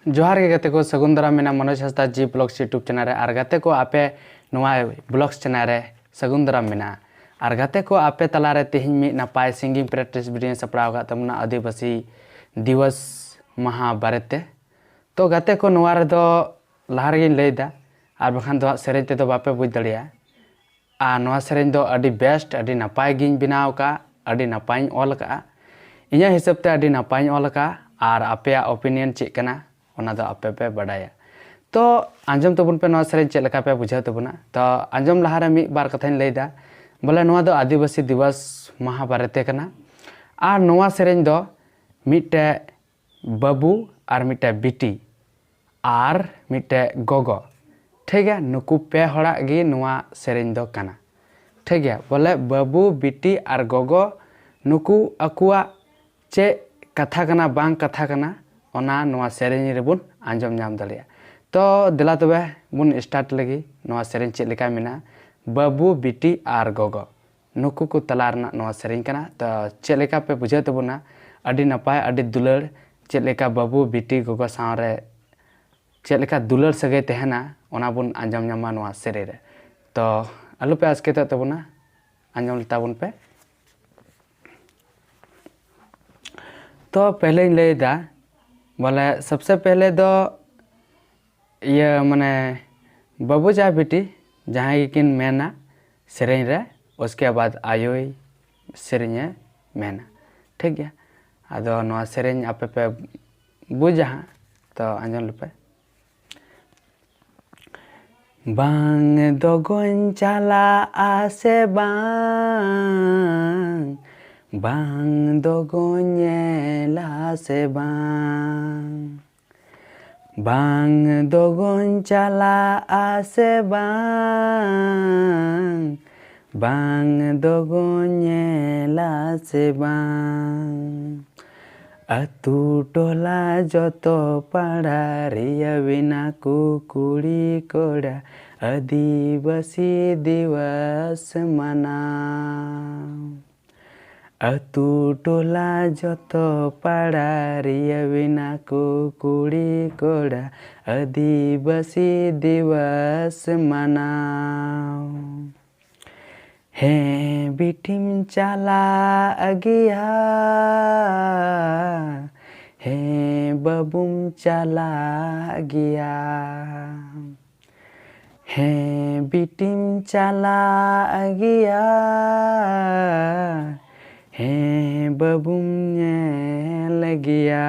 जोहार के गते को सगुन दाराम मेना मनोज हंसदा जी ब्लॉग्स यूट्यूब चैनल रे और गते को आपे नोआ ब्लॉग्स चैनल रे सगुन दाराम मेना और गते को आपे तला रे तेहिं मी नापाय सिंगिंग प्रैक्टिस वीडियो सपड़ाव का तमना आदिवासी दिवस महा बारेते तो गते को नोआ रे दो लहा रे लैदा और बखान दो सेरें ते दो बापे बुझ दड़िया आ नोआ सेरें दो अडी बेस्ट अडी नापाय गिन बिनाव का अडी नापाय ऑल का इन्या हिसाब ते अडी नापाय ऑल का और आपे ओपिनियन चेक कना ओना दो आपे पे बढ़ाया तो आंजम तबुन पे नोआ सेरें चेक लका पे बुझाव तबुना तो आंजम लहा रे मिद बार कथाइन लैदा बोले नोआ दो आदिवासी दिवस महा बारेते कना और नोआ सेरें दो मिटे बाबू और मिटे बिटी और मिटे गोगो ठीक है नुकु पे हड़ा गी नोआ सेरें दो कना ठीक है बोले बाबू बिटी और गोगो नुकु अकुआ चे कथा कना बांग कथा कना ओना नोआ सेरें रेबुन आंजम नाम दलिया तो दिला तबे बुन स्टार्ट लगी नोआ सेरें चेक लेका मेना बाबू बिटी और गोगो नुकु को तला रना नोआ सेरें कना तो चेक लेका पे बुझे तबुना अडी नपाय अडी दुलड़ चेक लेका बाबू बिटी गोगो सावरे चेक लेका दुलड़ सगे तहना ओना बुन आंजम नामा नोआ सेरें रे तो आलू पे आसके तबुना आंजम ताबुन पे तो पहले इन लैदा बोले सबसे पहले दो ये माने बाबू जा बेटी जहाँ किन मेना सेरें रे उसके बाद आयोई सेरें मेना ठीक है आदो नोआ सेरें आपे पे बुझा तो आंजम लुपे बांग दोगोन चला आसे बांग दोगोन ला से बांग दोगोन चला आसे बांग दोगोन ला से अतु टोला जतो पाड़ा रिया बिना कुड़ी कोड़ा आदिवासी दिवस मना अतु टोला जतो पाड़ा रिया बिना कुड़ी कोड़ा आदिवासी दिवस मना हे बिटिम चला अगिया हे बबुम चला गया हे बिटिम चला गया हे बबुम लगिया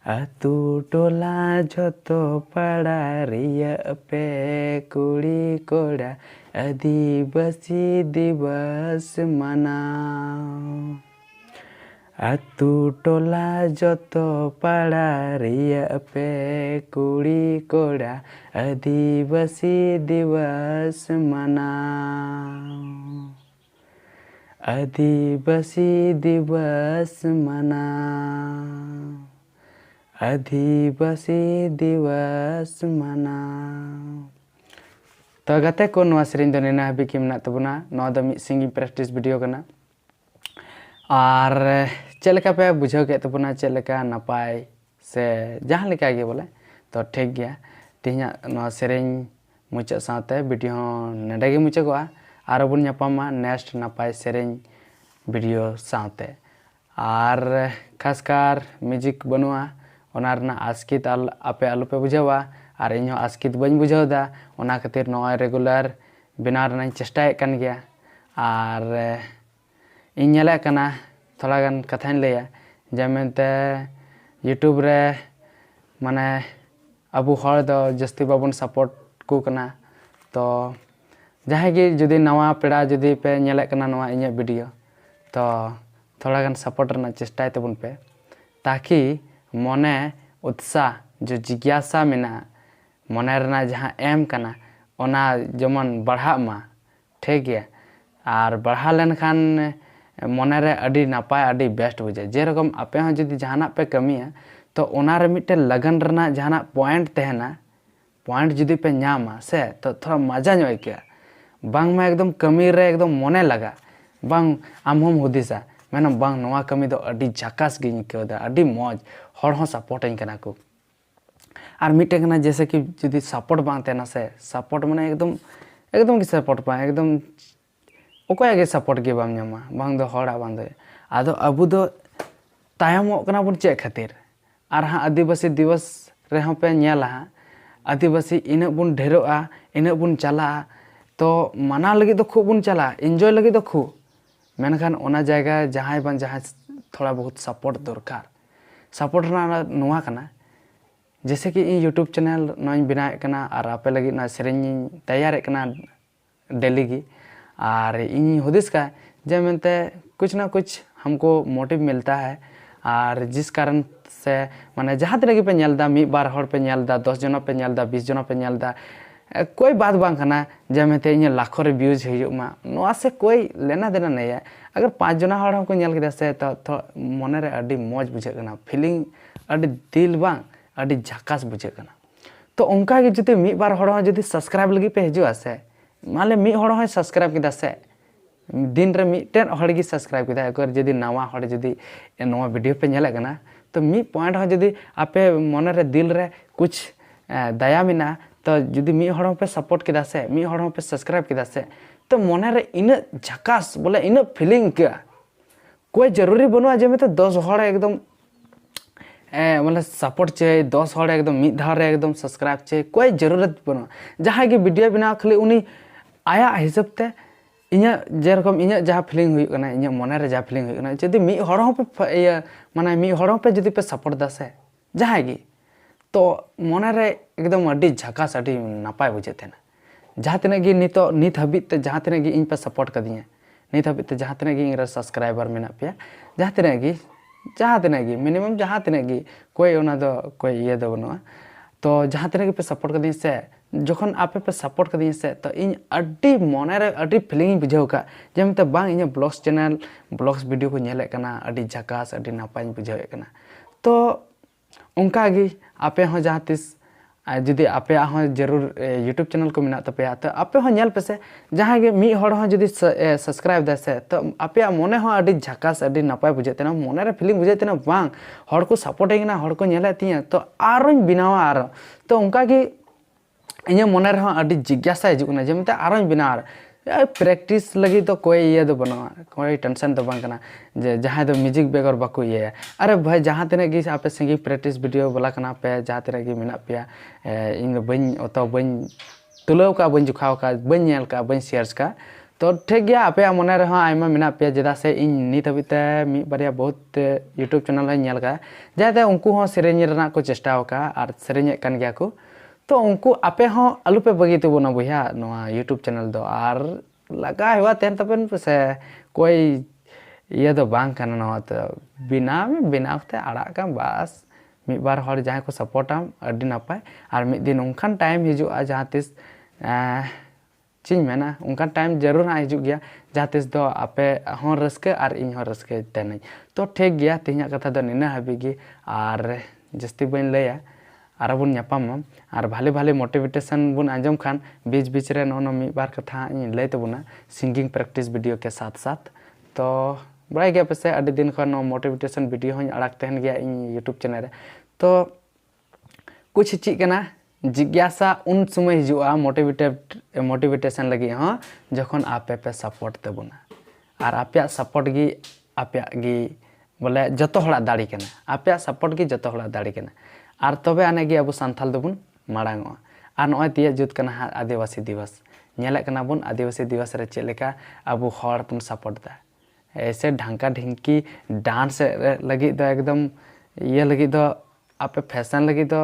अतु टोला जतो पाड़ा रिया पे कुड़ी कोड़ा आदिवासी दिवस मनाओ अतु टोला जतो पाड़ा रिया पे कुड़ी कोड़ा आदिवासी दिवस मनाओ आदिवासी दिवस मनाओ आदिवासी दिवस मनाओ तो गते को नोआ सेरें दो नेना हबी की मेना तबुना नोआ दो मिद सिंगिंग प्रैक्टिस वीडियो कना और चेलका पे बुझाव के तबुना चेलका नपाय से जहाँ लेका गे बोले तो ठीक गया तिहिना नोआ सेरें मुचाद साथे वीडियो नेडे गे मुचादोगा और बुन ᱧᱟᱯᱟᱢᱟ नेक्स्ट नपाय सेरें वीडियो साथे और खासकर म्यूजिक बनुआ ओना रना आस्कित आपे आलू पे बुझावा और इन आस्कित बन बुझावदा ओना खातिर नॉय रेगुलर बनाव रना चेष्टा कन गया और इन नेले कना थोड़ा गान कथाइन लैया जेमेंते यूट्यूब रे माने अबु हर दो जस्ती बाबन सपोर्ट को कना तो जहाँ कि जुदी नवा पेड़ा जुदी पे नेले कना नवा इᱧ वीडियो तो थोड़ा गान सपोर्ट रना चेष्टा तबुन पे ताकि मने उत्साह जो जिज्ञासा मेना मने रना जहाँ एम कना ओना जमन बढ़ा मा ठीक गया और बढ़ा लेन खान मने रे अडी नापाय अडी बेस्ट बुझे जेरकम आपे हो जुदी जहाना पे कमिया तो ओना रे मिटे लगन रना जहाना पॉइंट तहना पॉइंट जुदी पे नामा से तो थोड़ा मजा ᱧᱚᱜ ᱟᱹᱭᱠᱟᱹᱜᱼᱟ बांग में एकदम कमी रे एकदम मने लगा बांग आम हम हुदिसा मेना बांग नोआ कमी दो अडी झकास गिन केदा अडी मौज हर हो सपोर्ट इन कना को और मिटे कना जैसे कि जुदी सपोर्ट बांग तेना से सपोर्ट माने एकदम की सपोर्ट बांग एकदम ओकय गे सपोर्ट गे बाम ᱧᱟᱢᱟ बांग दो हड़ा बांग दो आदो अबु दो तायमो कना बुन चे खातिर और हाँ आदिवासी दिवस रेहों पे नेला आदिवासी इना बुन ढेरोआ इना बुन चला तो माना लगी तो खूब बुन चला एंजॉय लगी तो खूब मेनखान ओना जगह जहां बन जहां थोड़ा बहुत सपोर्ट दरकार सपोर्ट ना नोआ कना जैसे कि इन यूट्यूब चैनल नोई बनाए कना और आपे लगी ना सेरेंग तैयार कना डेली की और इन हुदिस का जब मनते कुछ ना कुछ हमको मोटिव मिलता है और जिस कारण से माने जहाँ तक पे नेलदा मी बार हर पे नेलदा 10 जन पे नेलदा 20 जन पे नेलदा कोई बात बांग खाना जब मैं इन लाखों रे व्यूज हुआ नोआ से कोई लेना देना नहीं है अगर 5 जना हर हमको नेल के से तो मने रे अडी मौज बुझे कना फीलिंग अडी दिल बांग अडी झकास बुझे कना तो उनका के जति मी बार हर जति सब्सक्राइब लगी पे हिजुआ से माले मी हर हो सब्सक्राइब किदा से दिन रे मिटेन हर गी सब्सक्राइब किदा अगर जदी नवा हर जदी नवा वीडियो पे नेला कना तो मी पॉइंट हो जदी आपे मन रे दिल रे कुछ दया मिना तो जदी मी हर पे सपोर्ट किदा से मी हर पे सब्सक्राइब किदा से तो मन रे इन झकास बोले इन फीलिंग के कोई जरूरी बनुआ जे में तो 10 हर एकदम मतलब सपोर्ट चे 10 हर एकदम मिद धार रे एकदम सब्सक्राइब चे कोई जरूरत बनुआ जहां की वीडियो बिना खाली उनी आया हिसाब ते इኛ जेरकम इኛ जहाँ फीलिंग हुई कना इኛ मने रे जहाँ फीलिंग हुई कना जदी मी हर पे माने मी हर पे जदी पे सपोर्ट दासे जहाँ की तो मने रे एकदम अडी झकास अडी नापाय बुझे तेना जहाँ तिना गी नित हबित ते जहाँ तिना गी इन पे सपोर्ट कदिया नित हबित ते जहाँ तिना गी इन सब्सक्राइबर मेना पे जहाँ तिना गी मिनिमम जहाँ तिना गी कोई ओना दो कोई ये दो बनुआ तो जहाँ तिना गी पे सपोर्ट कदिया से जखन आपे पे सपोर्ट कदिया से तो इन अडी मने रे अडी फीलिंग बुझाव का जेमते बांग इन ब्लॉग्स चैनल ब्लॉग्स वीडियो को नेले कना अडी झकास अडी नापाय बुझाव कना तो उनका गी आपे हो जहाँ तिस जुदी आपे हो जरूर यूट्यूब चैनल को मिना तपे तो आपे हो नेल पेसे जहाँ गे मी हर हो जुदी सब्सक्राइब दासे तो आपे मने हो अडी झकास अडी नापाय बुझे तेना मने रे फीलिंग बुझे तेना बांग हर को सपोर्ट हेना हर को नेले तिया तो आरों बनावा आरो तो उनका गी इन मन रहा अडी जिज्ञासा हिजुना जमते आरों बिना प्रैक्टिस लगी तो कोई ये दो बना कोई टेंशन तो बांग कना जे जहाँ दो म्यूजिक बेगर बाको ये अरे भाई जहाँ तिना गी आपे सिंगिंग प्रैक्टिस वीडियो बोला कना पे जहाँ तिना गी मेना पे इन बन तो बन तुलाव का बन जुखाव का बन नेल का बन शेयर्स का तो ठीक गया आपे मन रहा आयमा मेना पे जेदा से इन नित हबिते मी बारिया बहुत यूट्यूब चैनल है नेल का जाते उनको हो सेरेंज रना को चेष्टा का और सेरेंज कन गया को तो उनको आपे हो आलू पे बगी तो बोना बुया नोआ यूट्यूब चैनल दो और लगा हुआ तेन तपन पे से कोई ये दो बांग कना नोआ तो बिना ते आड़ा का बस मी बार हर जहाँ को सपोर्टम अडी नापाय और मिद दिन उनखान टाइम हिजुआ जहाँ तिस चिन मेना उनखान टाइम जरूर हाँ हिजुग गया जहाँ तिस दो आपे हो रस्के और इन हो रस्के तेन तो ठीक गया तिना कथा दो निना हबीगी और जस्ती बन लैया और बन नापाम और भाले भाले मोटिवेशन बन आंजम खान बीच बीच रे नो मी बार कथा लय तबना सिंगिंग प्रैक्टिस वीडियो के साथ साथ तो बड़ा गया पे अभी दिन खन मोटिवेशन वीडियो हूँ अड़ाग तहन गया इन यूट्यूब चैनल रे तो कुछ चीकना जिज्ञासा उन समय हिजुआ मोटिवेशन लगी हाँ जखन आपे पे सपोर्ट तबना और आपे सपोर्ट गी आपे गी बोले जतो हड़ा दाड़ी कना आपे सपोर्ट गी जतो हड़ा दाड़ी कना और तबे आने गे अब सान्थाल दोबन माड़ांगोआ और नॉय तिया जुत कना आदिवासी दिवस नेले कना बन आदिवासी दिवस रे चेक लेका अब हर बन सपोर्ट दा ऐसे ढांका ढिंकी डांस लगी दो एकदम ये लगी दो आपे फैशन लगी दो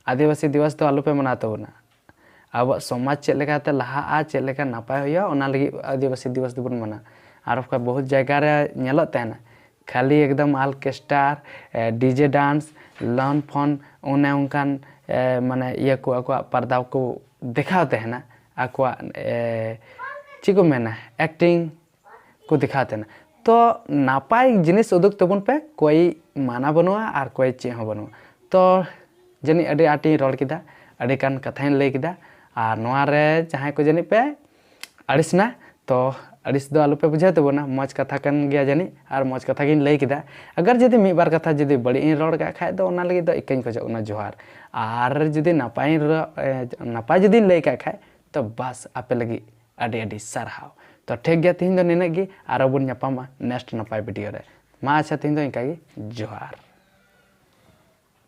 आदिवासी दिवस तो आलू पे मना तबना अब समाज चेक लेका ते लहा चेक लेका नापाय होया ओना लगी आदिवासी दिवस दोबन मना और बहुत जगह रे नेलत तहना खाली एकदम orchestra DJ dance lawn fun उन्हें उनकान माने ये को आको पर्दा को दिखाते हैं ना आको चिको मेना एक्टिंग को दिखाते हैं तो नापाय जिनिस उदुक तबन पे कोई माना बनुआ और कोई चे हो बनुआ तो जनी अडी आटी रोड किदा अडी कान कथाइन लay किदा और नोआ रे जहां को जनी पे अड़िसना तो अड़िस दो आलुपे बुझे तबोना मौज कथा कन गया जानी और मौज कथा गिन लई किदा अगर जुदी मिद बार कथा जुदी बड़ी इन रोड का खाय दो ओना लगी दो इकन खोजो ओना जोहार और जुदी नापाय जुदी लई का खाय तो बस आपे लगी अडी अडी सारहाव तो ठीक गया तीन दो निनगी और बन नेक्स्ट नपाय वीडियो रे मा अच्छा तीन दो इनका जोहार।